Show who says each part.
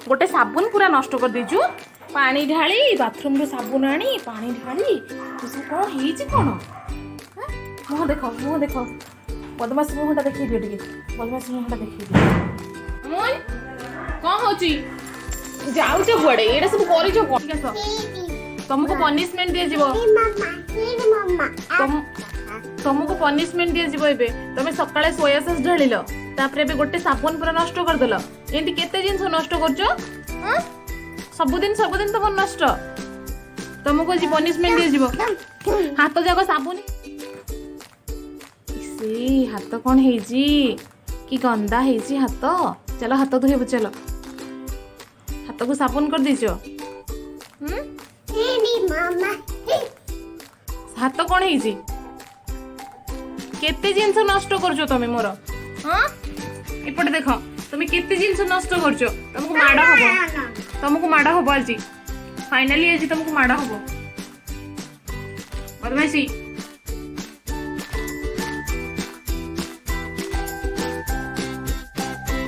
Speaker 1: गोटे साबुन पूरा नष्ट कर देचु पानी ढाली बाथरूम रू साबुन आनी पानी ढाली तू सब कौन ହେଇଛି कौन मुह देख बदमाश मुहटा देखिए दियो टिके बदमाश मुहटा देखिए दियो अमन कौन होची जाऊ छ बड़े एडा सब करी छ कोन तुमको पनिशमेंट दिया जीवो तुमको पनिशमेंट दिया जीवो एबे तुम सकाळे सोया सॉस ढालिलो तापरे बे गोटे साबुन पूरा नष्ट कर देलो एंती केते जिंस नष्ट करछो हां सबुदिन तुम नष्ट तुमको जी पनिशमेंट दिया जीवो हाथ जाको साबुन से हाथ कौन हेजी कि गंदा हेजी हाथ चलो हाथ धोइबो चलो हाथ को साबुन कर दीचो हाथ कौन हेजी केते जिंस नष्ट करछो तमे मोर हां एपटे देखो तुम केते जिंस नष्ट करछो तुमको माड़ा हबो आज फाइनली आज तुमको माड़ा हबो बदमाशी